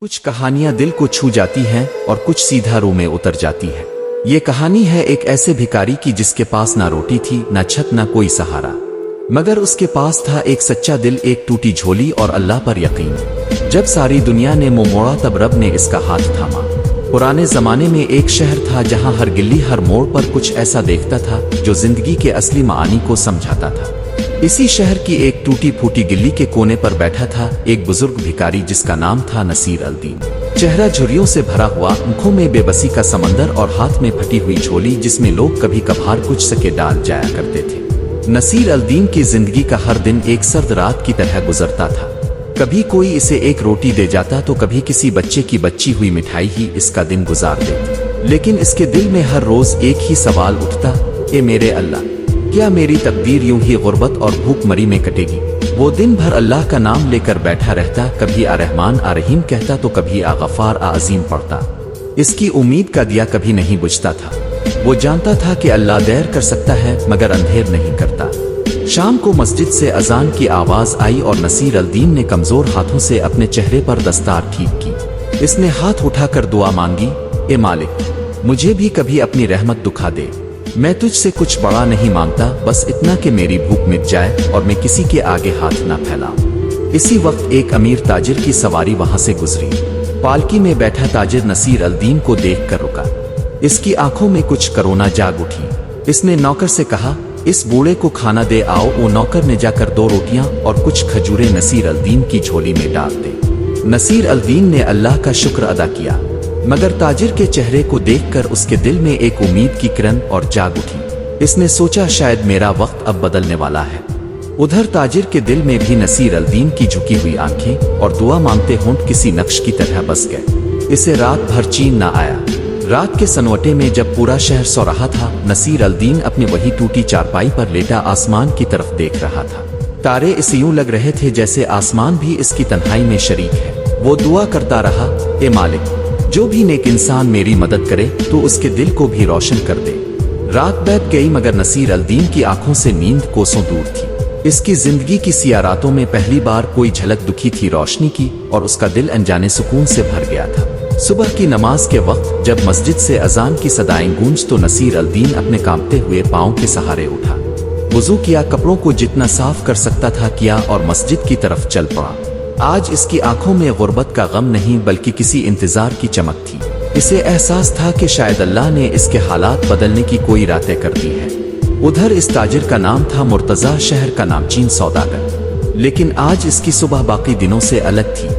कुछ कहानियां दिल को छू जाती हैं और कुछ सीधा रूह में उतर जाती है। ये कहानी है एक ऐसे भिखारी की जिसके पास ना रोटी थी, ना छत, ना कोई सहारा, मगर उसके पास था एक सच्चा दिल, एक टूटी झोली और अल्लाह पर यकीन। जब सारी दुनिया ने मुंह मोड़ा तब रब ने इसका हाथ थामा। पुराने जमाने में एक शहर था जहां हर गिल्ली हर मोड़ पर कुछ ऐसा देखता था जो जिंदगी के असली मानी को समझाता था। इसी शहर की एक टूटी फूटी गिल्ली के कोने पर बैठा था एक बुजुर्ग भिखारी जिसका नाम था नसीर अल-दीन। चेहरा झुर्रियों से भरा हुआ, आंखों में बेबसी का समंदर और हाथ में फटी हुई झोली जिसमें लोग कभी कभार कुछ सके डाल जाया करते थे। नसीर अल-दीन की जिंदगी का हर दिन एक सर्द रात की तरह गुजरता था। कभी कोई इसे एक रोटी दे जाता तो कभी किसी बच्चे की बची हुई मिठाई ही इसका दिन गुजार देती। लेकिन इसके दिल में हर रोज एक ही सवाल उठता, ए मेरे अल्लाह, क्या मेरी तकदीर यूं ही गुर्बत और भूखमरी में कटेगी? वो दिन भर अल्लाह का नाम लेकर बैठा रहता, कभी आ रहमान आ रहीम कहता तो कभी आ गफार आ अजीम पढ़ता। इसकी उम्मीद का दिया कभी नहीं बुझता था। वो जानता था कि अल्लाह देर कर सकता है मगर अंधेर नहीं करता। शाम को मस्जिद से अजान की आवाज आई और नसीर अल-दीन ने कमजोर हाथों से अपने चेहरे पर दस्तार ठीक की। इसने हाथ उठाकर दुआ मांगी, ए मालिक, मुझे भी कभी अपनी रहमत दुखा दे। मैं तुझसे कुछ बड़ा नहीं मांगता, बस इतना कि मेरी भूख मिट जाए और मैं किसी के आगे हाथ ना फैलाऊं। इसी वक्त एक अमीर ताजिर की सवारी वहां से गुजरी। पालकी में बैठा ताजिर नसीर अल-दीन को देखकर रुका। इसकी आंखों में कुछ करुणा जाग उठी। इसने नौकर से कहा, इस बूढ़े को खाना दे आओ। वो नौकर ने जाकर 2 रोटियां और कुछ खजूरें नसीर अल-दीन की झोली में डाल दी। नसीर अल-दीन ने अल्लाह का शुक्र अदा किया, मगर ताजिर के चेहरे को देखकर उसके दिल में एक उम्मीद की किरण और जाग उठी। इसने सोचा शायद मेरा वक्त अब बदलने वाला है। उधर ताजिर के दिल में भी नसीर अल-दीन की झुकी हुई आंखें और दुआ मांगते होंठ किसी नक्श की तरह बस गए। इसे रात भर चैन न आया। रात के सनवटे में जब पूरा शहर सो रहा था, नसीर अल-दीन अपनी वही टूटी चारपाई पर लेटा आसमान की तरफ देख रहा था। तारे इसे यूं लग रहे थे जैसे आसमान भी इसकी तन्हाई में शरीक है। वो दुआ करता रहा, ए मालिक, जो भी नेक इंसान मेरी मदद करे तो उसके दिल को भी रोशन कर दे। रात बीत गई मगर नसीर अल-दीन की आंखों से नींद कोसों दूर थी। इसकी जिंदगी की सिया रातों में पहली बार कोई झलक दुखी थी रोशनी की और उसका दिल अनजाने सुकून से भर गया था। सुबह की नमाज के वक्त जब मस्जिद से अजान की सदाएं गूंज तो नसीर अल-दीन अपने कांपते हुए पांव के सहारे उठा। वुजू किया, कपड़ों को जितना साफ कर सकता था किया और मस्जिद की तरफ चल पड़ा। आज इसकी आंखों में गुर्बत का गम नहीं बल्कि किसी इंतजार की चमक थी। इसे एहसास था कि शायद अल्लाह ने इसके हालात बदलने की कोई रातें कर दी है। उधर इस ताजिर का नाम था मुर्तजा, शहर का नामचीन सौदागर। लेकिन आज इसकी सुबह बाकी दिनों से अलग थी।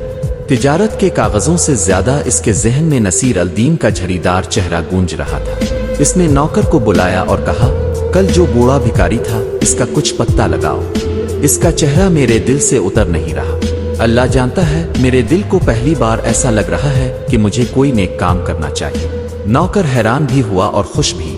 तिजारत के कागजों से ज्यादा इसके जहन में नसीर अल-दीन का झरीदार चेहरा गूंज रहा था। इसने नौकर को बुलाया और कहा, कल जो बूढ़ा भिखारी था इसका कुछ पत्ता लगाओ। इसका चेहरा मेरे दिल से उतर नहीं रहा। अल्लाह जानता है, मेरे दिल को पहली बार ऐसा लग रहा है कि मुझे कोई नेक काम करना चाहिए। नौकर हैरान भी हुआ और खुश भी।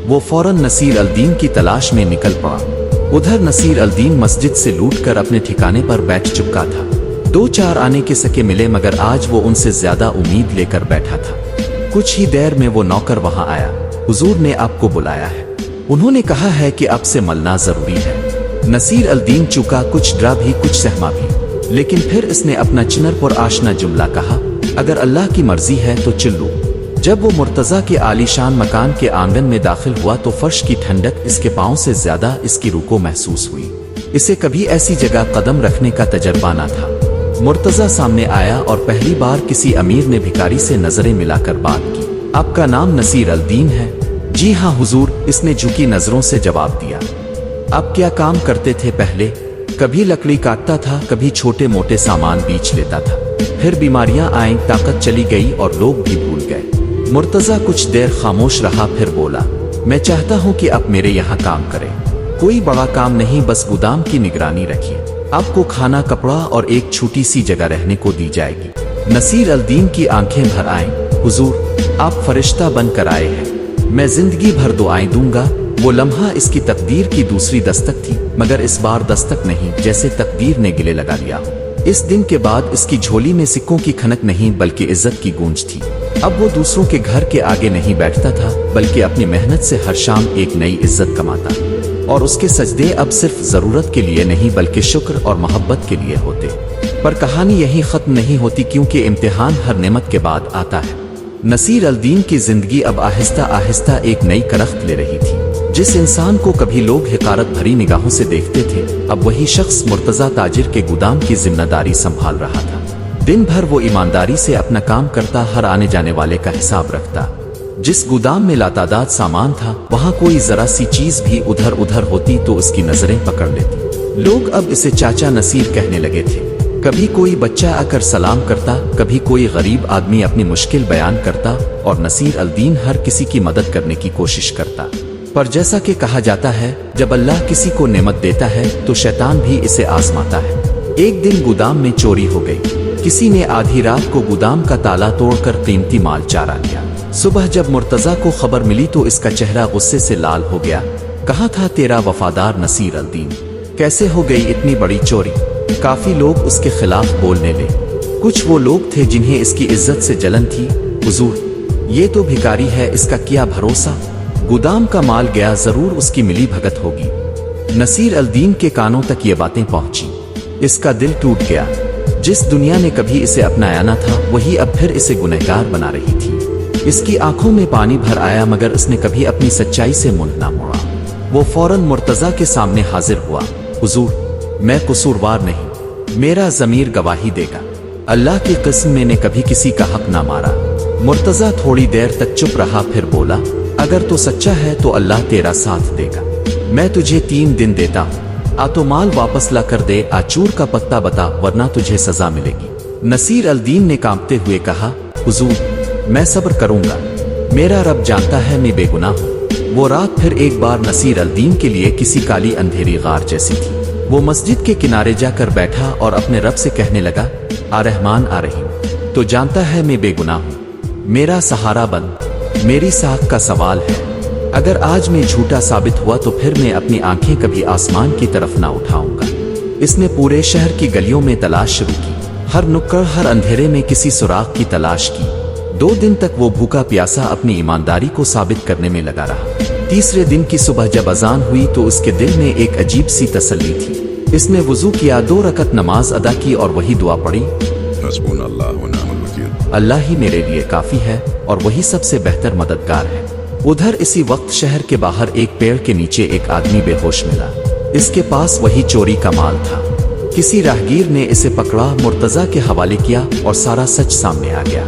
वो फौरन नसीर अल-दीन की तलाश में निकल पड़ा। उधर नसीर अल-दीन मस्जिद से लूटकर अपने ठिकाने पर बैठ चुका था। 2-4 आने के सके मिले मगर आज वो उनसे ज्यादा उम्मीद लेकर बैठा था। कुछ ही देर में वो नौकर वहां आया। हुजूर ने आपको बुलाया है। उन्होंने कहा है कि आपसे मिलना जरूरी है। नसीर अल-दीन चूका, कुछ डरा भी कुछ सहमा भी, लेकिन फिर इसने अपना चिनर पर आशना जुमला कहा, अगर अल्लाह की मर्जी है तो चलो। जब वो मुर्तजा के आलीशान मकान के आंगन में दाखिल हुआ तो फर्श की ठंडक इसके पांव से ज्यादा इसकी रूह को महसूस हुई। इसे कभी ऐसी जगह कदम रखने का तजर्बा न था। मुर्तजा सामने आया और पहली बार किसी अमीर ने भिखारी से नजरें मिलाकर बात की। आपका नाम नसीर अल-दीन है? जी हाँ हुजूर, इसने झुकी नजरों से जवाब दिया। आप क्या काम करते थे पहले? कभी लकड़ी काटता था, कभी छोटे मोटे सामान बेच लेता था। फिर बीमारियां आईं, ताकत चली गई और लोग भी भूल गए। मुर्तजा कुछ देर खामोश रहा, फिर बोला, मैं चाहता हूं कि आप मेरे यहाँ काम करें। कोई बड़ा काम नहीं, बस गोदाम की निगरानी रखिए। आपको खाना, कपड़ा और एक छोटी सी जगह रहने को दी जाएगी। नसीर अल-दीन की आंखें भर आईं। हुजूर, आप फरिश्ता बनकर आए हैं। मैं जिंदगी भर दुआएं दूंगा। वो लम्हा इसकी तकदीर की दूसरी दस्तक थी, मगर इस बार दस्तक नहीं, जैसे तकदीर ने गिले लगा लिया हो। इस दिन के बाद इसकी झोली में सिक्कों की खनक नहीं बल्कि इज्जत की गूंज थी। अब वो दूसरों के घर के आगे नहीं बैठता था बल्कि अपनी मेहनत से हर शाम एक नई इज्जत कमाता, और उसके सजदे अब सिर्फ जरूरत के लिए नहीं बल्कि शुक्र और मोहब्बत के लिए होते। पर कहानी यहीं खत्म नहीं होती, क्योंकि इम्तिहान हर नेमत के बाद आता है। नसीर अल-दीन की जिंदगी अब आहिस्ता आहिस्ता एक नई करख्त ले रही थी। जिस इंसान को कभी लोग हिकारत भरी निगाहों से देखते थे, अब वही शख्स मुर्तजा ताजिर के गोदाम की जिम्मेदारी संभाल रहा था। दिन भर वो ईमानदारी से अपना काम करता, हर आने जाने वाले का हिसाब रखता। जिस गोदाम में लातादाद सामान था, वहाँ कोई जरा सी चीज भी उधर उधर होती तो उसकी नजरें पकड़ लेती। लोग अब इसे चाचा नसीर कहने लगे थे। कभी कोई बच्चा आकर सलाम करता, कभी कोई गरीब आदमी अपनी मुश्किल बयान करता, और नसीर अल-दीन हर किसी की मदद करने की कोशिश करता। पर जैसा कि कहा जाता है, जब अल्लाह किसी को नेमत देता है तो शैतान भी इसे आजमाता है। एक दिन गोदाम में चोरी हो गई। किसी ने आधी रात को गोदाम का ताला तोड़कर कीमती माल चुरा लिया। सुबह जब मुर्तजा को खबर मिली तो इसका चेहरा गुस्से से लाल हो गया। कहाँ था तेरा वफादार नसीर अल-दीन? कैसे हो गई इतनी बड़ी चोरी? काफी लोग उसके खिलाफ बोलने लगे। कुछ वो लोग थे जिन्हें इसकी इज्जत से जलन थी। हुजूर, ये तो भिखारी है, इसका क्या भरोसा? गोदाम का माल गया, जरूर उसकी मिली भगत होगी। नसीर अल-दीन के कानों तक ये बातें पहुंची। इसका दिल टूट गया। जिस दुनिया ने कभी इसे अपनाया न था, वही अब फिर इसे गुनहगार बना रही थी। इसकी आंखों में पानी भर आया, मगर उसने कभी अपनी सच्चाई से मुंह न मोड़ा। वो फौरन मुर्तजा के सामने हाजिर हुआ। हुजूर, मैं कसूरवार नहीं, मेरा ज़मीर गवाही देगा। अल्लाह की कसम, मैंने कभी किसी का हक ना मारा। मुर्तजा थोड़ी देर तक चुप रहा, फिर बोला, अगर तो सच्चा है तो अल्लाह तेरा साथ देगा। मैं तुझे 3 दिन देता हूँ, आ तो माल वापस ला कर दे, आचूर का पत्ता बता, वरना तुझे सजा मिलेगी। नसीर अल-दीन ने कांपते हुए कहा, हुजूर, मैं सब्र करूंगा, मेरा रब जानता है मैं बेगुनाह हूँ। वो रात फिर एक बार नसीर अल-दीन के लिए किसी काली अंधेरी गार जैसी थी। वो मस्जिद के किनारे जाकर बैठा और अपने रब से कहने लगा, आ रहमान आ रहीम, तो जानता है मैं बेगुनाह हूँ, मेरा सहारा बन, मेरी साख का सवाल है। अगर आज मैं झूठा साबित हुआ तो फिर मैं अपनी आंखें कभी आसमान की तरफ ना उठाऊंगा। इसने पूरे शहर की गलियों में तलाश शुरू की, हर नुक्कड़ हर अंधेरे में किसी सुराग की तलाश की। 2 दिन तक वो भूखा प्यासा अपनी ईमानदारी को साबित करने में लगा रहा। तीसरे दिन की सुबह जब अजान हुई तो उसके दिल में एक अजीब सी तसल्ली थी। इसने वुजू किया, 2 रकत नमाज अदा की और वही दुआ पढ़ी, अल्लाह ही मेरे लिए काफी है और वही सबसे बेहतर मददगार है। उधर इसी वक्त शहर के बाहर एक पेड़ के नीचे एक आदमी बेहोश मिला। इसके पास वही चोरी का माल था। किसी राहगीर ने इसे पकड़ा, मुर्तजा के हवाले किया और सारा सच सामने आ गया।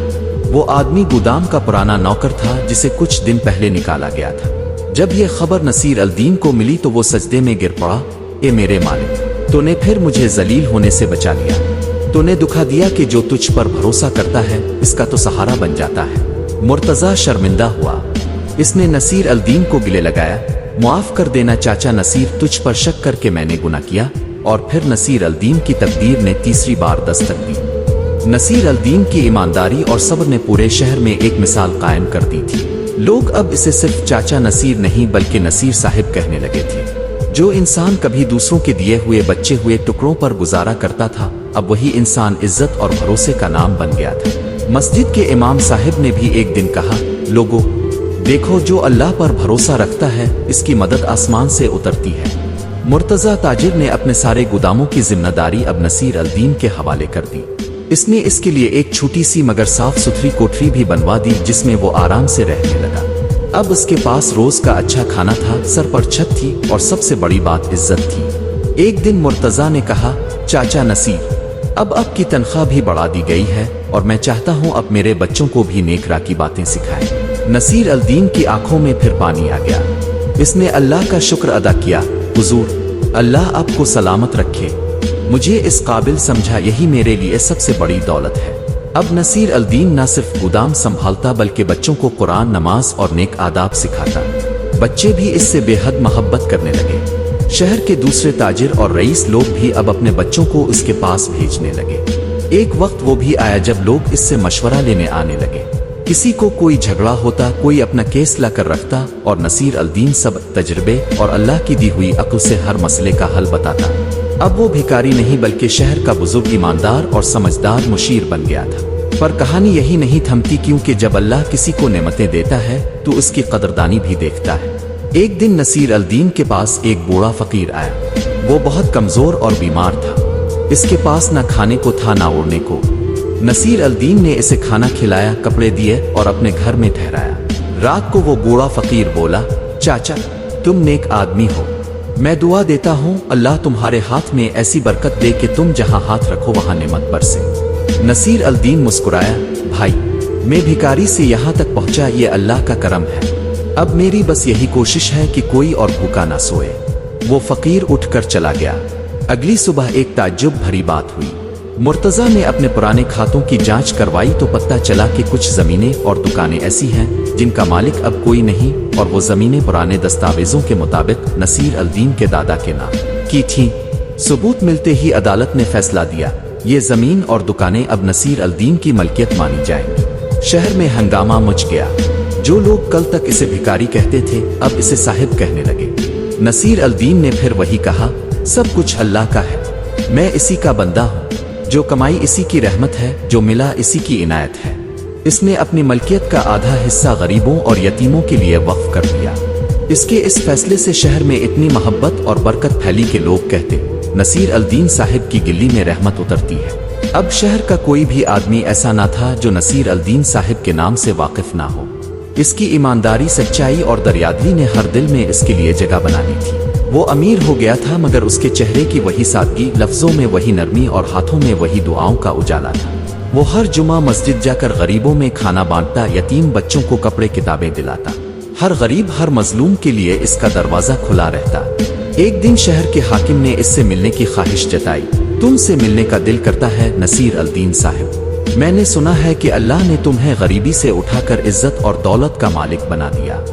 वो आदमी गोदाम का पुराना नौकर था जिसे कुछ दिन पहले निकाला गया था। जब ये खबर नसीर अल-दीन को मिली तो वो सजदे में गिर पड़ा, ए मेरे मालिक, तूने फिर मुझे जलील होने से बचा लिया। तूने दुखा दिया कि जो तुझ पर भरोसा करता है इसका तो सहारा बन जाता है। मुर्तजा शर्मिंदा हुआ। इसने नसीर अल-दीन को गिले लगाया, मुआफ कर देना चाचा नसीर, तुझ पर शक करके मैंने गुनाह किया। और फिर नसीर अल-दीन की तकदीर ने तीसरी बार दस्तक दी। नसीर अल-दीन की ईमानदारी और सब्र ने पूरे शहर में एक मिसाल कायम कर दी थी। लोग अब इसे सिर्फ चाचा नसीर नहीं बल्कि नसीर साहिब कहने लगे थे। जो इंसान कभी दूसरों के दिए हुए बचे हुए टुकड़ों पर गुजारा करता था, अब वही इंसान इज्जत और भरोसे का नाम बन गया था। मस्जिद के इमाम साहिब ने भी एक दिन कहा, लोगों, देखो, जो अल्लाह पर भरोसा रखता है इसकी मदद आसमान से उतरती है। मुर्तजा ताजिर ने अपने सारे गोदामों की जिम्मेदारी अब नसीर अल-दीन के हवाले कर दी। इसने इसके लिए एक छोटी सी मगर साफ सुथरी कोठरी भी बनवा दी जिसमें वो आराम से रहने लगा। अब उसके पास रोज का अच्छा खाना था, सर पर छत थी और सबसे बड़ी बात इज्जत थी। एक दिन मुर्तजा ने कहा, चाचा नसीर, अब की तनख्वाह भी बढ़ा दी गई है और मैं चाहता हूँ अब मेरे बच्चों को भी नेकरा की बातें सिखाएं। नसीर अल-दीन की आंखों में फिर पानी आ गया। इसने अल्लाह का शुक्र अदा किया, हुजूर, अल्लाह आपको सलामत रखे, मुझे इस काबिल समझा, यही मेरे लिए सबसे बड़ी दौलत है। अब नसीर अल-दीन न सिर्फ गोदाम संभालता बल्कि बच्चों को कुरान, नमाज और नेक आदाब सिखाता। बच्चे भी इससे बेहद मोहब्बत करने लगे। शहर के दूसरे ताजिर और रईस लोग भी अब अपने बच्चों को इसके पास भेजने लगे। एक वक्त वो भी आया जब लोग इससे मशवरा लेने आने लगे। किसी को कोई झगड़ा होता, कोई अपना केस लाकर रखता और नसीर अल-दीन सब तजर्बे और अल्लाह की दी हुई अक्ल से हर मसले का हल बताता। अब वो भिखारी नहीं बल्कि शहर का बुजुर्ग, ईमानदार और समझदार मुशीर बन गया था। पर कहानी यही नहीं थमती, क्योंकि जब अल्लाह किसी को नेमतें देता है तो उसकी कदरदानी भी देखता है। एक दिन नसीर अल-दीन के पास एक बूढ़ा फकीर आया। वो बहुत कमजोर और बीमार था। इसके पास ना खाने को था ना ओढ़ने को। नसीर अल-दीन ने इसे खाना खिलाया, कपड़े दिए और अपने घर में ठहराया। रात को वो बूढ़ा फकीर बोला, चाचा तुम नेक आदमी हो, मैं दुआ देता हूँ अल्लाह तुम्हारे हाथ में ऐसी बरकत दे कि तुम जहाँ हाथ रखो वहाँ नेमत बरसे। नसीर अल-दीन मुस्कुराया, भाई मैं भिखारी से यहाँ तक पहुँचा, ये अल्लाह का करम है। अब मेरी बस यही कोशिश है कि कोई और भूखा ना सोए। वो फकीर उठकर चला गया। अगली सुबह एक ताज्जुब भरी बात हुई। मुर्तजा ने अपने पुराने खातों की जांच करवाई तो पता चला कि कुछ जमीनें और दुकानें ऐसी हैं जिनका मालिक अब कोई नहीं, और वो जमीनें पुराने दस्तावेजों के मुताबिक नसीर अल-दीन के दादा के नाम की थीं। सबूत मिलते ही अदालत ने फैसला दिया, ये जमीन और दुकानें अब नसीर अल-दीन की मलकियत मानी जाएंगी। शहर में हंगामा मच गया। जो लोग कल तक इसे भिखारी कहते थे अब इसे साहिब कहने लगे। नसीर अल-दीन ने फिर वही कहा, सब कुछ अल्लाह का है, मैं इसी का बंदा हूँ, जो कमाई इसी की रहमत है, जो मिला इसी की इनायत है। इसने अपनी मलकियत का आधा हिस्सा गरीबों और यतीमों के लिए वक्फ कर दिया। इसके इस फैसले से शहर में इतनी मोहब्बत और बरकत फैली कि लोग कहते, नसीर अल-दीन साहिब की गिल्ली में रहमत उतरती है। अब शहर का कोई भी आदमी ऐसा ना था जो नसीर अल-दीन साहिब के नाम से वाकिफ ना हो। इसकी ईमानदारी, सच्चाई और दरियादिली ने हर दिल में इसके लिए जगह बना ली थी। वो अमीर हो गया था मगर उसके चेहरे की वही सादगी, लफ्जों में वही नरमी और हाथों में वही दुआओं का उजाला था। वो हर जुमा मस्जिद जाकर गरीबों में खाना बांटता, यतीम बच्चों को कपड़े किताबें दिलाता। हर गरीब, हर मजलूम के लिए इसका दरवाजा खुला रहता। एक दिन शहर के हाकिम ने इससे मिलने की ख्वाहिश जताई। तुमसे मिलने का दिल करता है नसीर अल-दीन साहिब। मैंने सुना है कि अल्लाह ने तुम्हें गरीबी से उठाकर इज्जत और दौलत का मालिक बना दिया।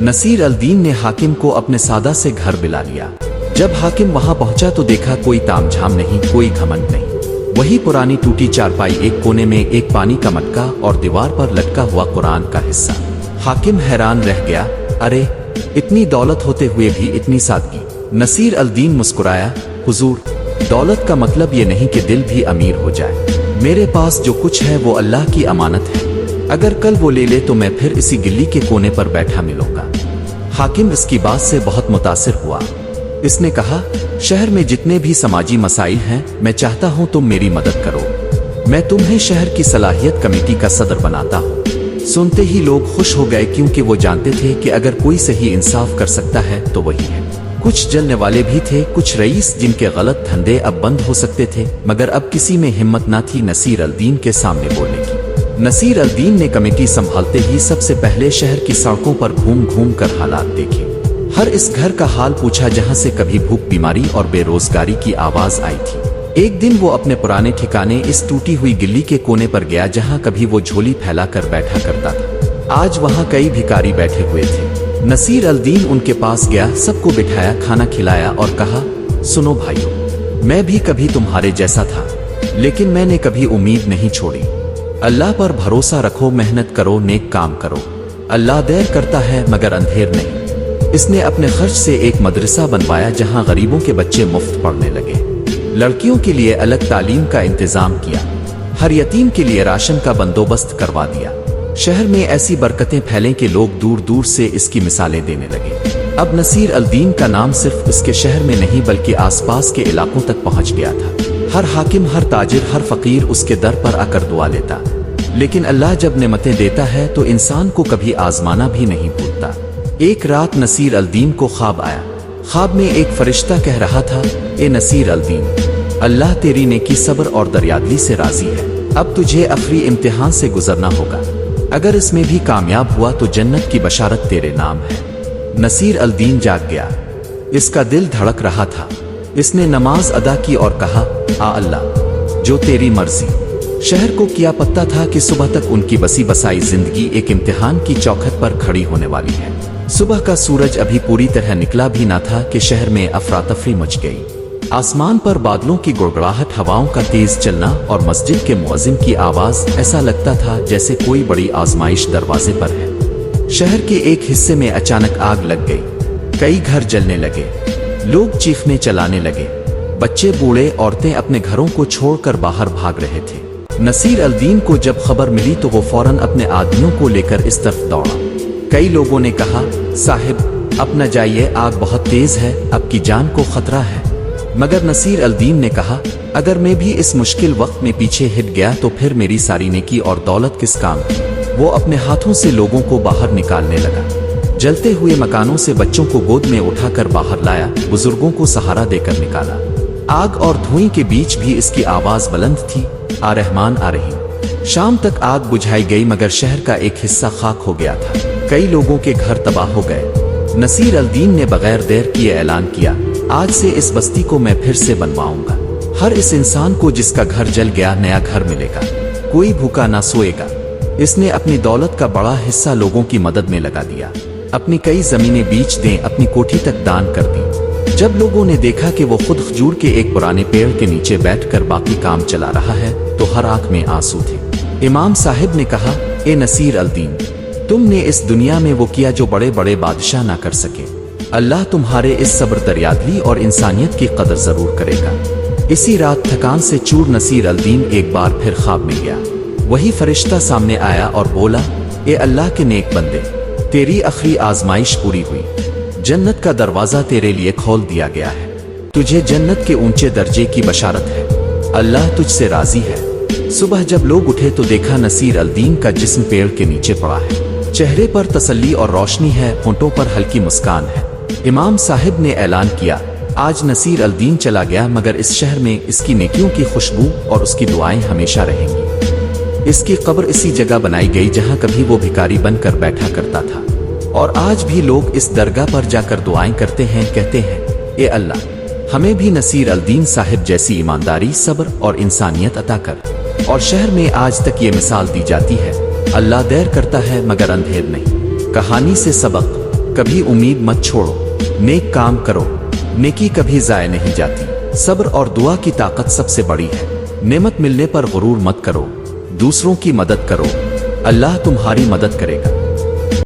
नसीर अल-दीन ने हाकिम को अपने सादा से घर बुला लिया। जब हाकिम वहां पहुंचा तो देखा कोई तामझाम नहीं, कोई घमंड नहीं। वही पुरानी टूटी चारपाई, एक कोने में एक पानी का मटका और दीवार पर लटका हुआ कुरान का हिस्सा। हाकिम हैरान रह गया, अरे इतनी दौलत होते हुए भी इतनी सादगी। नसीर अल-दीन मुस्कुराया, हुजूर दौलत का मतलब ये नहीं कि दिल भी अमीर हो जाए। मेरे पास जो कुछ है वो अल्लाह की अमानत है, अगर कल वो ले ले तो मैं फिर इसी गिल्ली के कोने पर बैठा मिलूंगा। हाकिम इसकी बात से बहुत मुतासिर हुआ। इसने कहा, शहर में जितने भी समाजी मसाइल हैं मैं चाहता हूं तुम मेरी मदद करो। मैं तुम्हें शहर की सलाहियत कमेटी का सदर बनाता हूं। सुनते ही लोग खुश हो गए क्योंकि वो जानते थे कि अगर कोई सही इंसाफ कर सकता है तो वही है। कुछ जलने वाले भी थे, कुछ रईस जिनके गलत धंधे अब बंद हो सकते थे, मगर अब किसी में हिम्मत न थी नसीर अल-दीन के सामने बोलने की। नसीर अल-दीन ने कमेटी संभालते ही सबसे पहले शहर की सड़कों पर घूम घूम कर हालात देखे। हर इस घर का हाल पूछा जहां से कभी भूख, बीमारी और बेरोजगारी की आवाज आई थी। एक दिन वो अपने पुराने ठिकाने, इस टूटी हुई गिल्ली के कोने पर गया जहां कभी वो झोली फैलाकर बैठा करता था। आज वहां कई भिखारी बैठे हुए थे। नसीर अल-दीन उनके पास गया, सबको बिठाया, खाना खिलाया और कहा, सुनो भाइयों, मैं भी कभी तुम्हारे जैसा था, लेकिन मैंने कभी उम्मीद नहीं छोड़ी। अल्लाह पर भरोसा रखो, मेहनत करो, नेक काम करो। अल्लाह देर करता है मगर अंधेर नहीं। इसने अपने खर्च से एक मदरसा बनवाया जहां गरीबों के बच्चे मुफ्त पढ़ने लगे। लड़कियों के लिए अलग तालीम का इंतजाम किया। हर यतीम के लिए राशन का बंदोबस्त करवा दिया। शहर में ऐसी बरकतें फैलें कि लोग दूर दूर से इसकी मिसालें देने लगे। अब नसीर अल-दीन का नाम सिर्फ इसके शहर में नहीं बल्कि आसपास के इलाकों तक पहुंच गया था। हर हाकिम, हर ताजिर, हर फकीर उसके दर पर आकर दुआ लेता। लेकिन अल्लाह जब नेमतें देता है तो इंसान को कभी आजमाना भी नहीं भूलता। एक रात नसीर अल-दीन को ख्वाब आया। ख्वाब में एक फरिश्ता कह रहा था, ए नसीर अल-दीन, अल्लाह तेरी नेकी, सब्र और दरियादिली से राजी है। अब तुझे आखिरी इम्तिहान से गुजरना होगा। अगर इसमें भी कामयाब हुआ तो जन्नत की बशारत तेरे नाम है। नसीर अल-दीन जाग गया। इसका दिल धड़क रहा था। इसने नमाज अदा की और कहा, आ अल्लाह, जो तेरी मर्जी। शहर को क्या पता था कि सुबह तक उनकी बसी बसाई जिंदगी एक इम्तिहान की चौखट पर खड़ी होने वाली है। सुबह का सूरज अभी पूरी तरह निकला भी ना था कि शहर में अफरा तफरी मच गई। आसमान पर बादलों की गुड़गुड़ाहट, हवाओं का तेज चलना और मस्जिद के मुअज्जिन की आवाज, ऐसा लगता था जैसे कोई बड़ी आजमाइश दरवाजे पर है। शहर के एक हिस्से में अचानक आग लग गई। कई घर जलने लगे। लोग चीखने चलाने लगे। बच्चे, बूढ़े, औरतें अपने घरों को छोड़कर बाहर भाग रहे थे। नसीर अल-दीन को जब खबर मिली तो वो फौरन अपने आदमियों को लेकर इस तरफ दौड़ा। कई लोगों ने कहा, साहिब अब न जाइए, आग बहुत तेज है, आपकी जान को खतरा है। मगर नसीर अल-दीन ने कहा, अगर मैं भी इस मुश्किल वक्त में पीछे हट गया तो फिर मेरी सारी नेकी और दौलत किस काम की। वो अपने हाथों से लोगों को बाहर निकालने लगा। जलते हुए मकानों से बच्चों को गोद में उठाकर बाहर लाया, बुजुर्गों को सहारा देकर निकाला। आग और धुएं के बीच भी इसकी आवाज बुलंद थी, आ रहमान आ रहीम। शाम तक आग बुझाई गई मगर शहर का एक हिस्सा खाक हो गया था। कई लोगों के घर तबाह हो गए। नसीर अल-दीन ने बगैर देर किए ऐलान किया, आज से इस बस्ती को मैं फिर से बनवाऊंगा। हर इस इंसान को जिसका घर जल गया नया घर मिलेगा, कोई भूखा ना सोएगा। इसने अपनी दौलत का बड़ा हिस्सा लोगों की मदद में लगा दिया। अपनी कई जमीनें बेच दें, अपनी कोठी तक दान कर दी। जब लोगों ने देखा कि वो खुद खजूर के एक पुराने पेड़ के नीचे बैठकर बाकी काम चला रहा है तो हर आंख में आंसू थे। इमाम साहिब ने कहा, ए नसीर अल-दीन, तुमने इस दुनिया में वो किया जो बड़े बड़े बादशाह ना कर सके। अल्लाह तुम्हारे इस सब्र, दरियादली और इंसानियत की कदर जरूर करेगा। इसी रात थकान से चूर नसीर अल-दीन एक बार फिर ख्वाब में गया। वही फरिश्ता सामने आया और बोला, ए अल्लाह के नेक बंदे, तेरी आखिरी आजमाइश पूरी हुई। जन्नत का दरवाजा तेरे लिए खोल दिया गया है। तुझे जन्नत के ऊंचे दर्जे की बशारत है। अल्लाह तुझसे राजी है। सुबह जब लोग उठे तो देखा नसीर अल-दीन का जिस्म पेड़ के नीचे पड़ा है। चेहरे पर तसल्ली और रोशनी है, होंठों पर हल्की मुस्कान है। इमाम साहिब ने ऐलान किया, आज नसीर अल-दीन चला गया मगर इस शहर में इसकी नेकियों की खुशबू और उसकी दुआएं हमेशा रहेंगी। इसकी कब्र इसी जगह बनाई गई जहां कभी वो भिखारी बनकर बैठा करता था और आज भी लोग इस दरगाह पर जाकर दुआएं करते हैं, कहते हैं, ए अल्लाह, हमें भी नसीर अल-दीन साहिब जैसी ईमानदारी, सब्र और इंसानियत अता कर। और शहर में आज तक ये मिसाल दी जाती है, अल्लाह देर करता है मगर अंधेर नहीं। कहानी से सबक, कभी उम्मीद मत छोड़ो, नेक काम करो, नेकी कभी जाया नहीं जाती। सब्र और दुआ की ताकत सबसे बड़ी है। नेमत मिलने पर गुरूर मत करो, दूसरों की मदद करो, अल्लाह तुम्हारी मदद करेगा।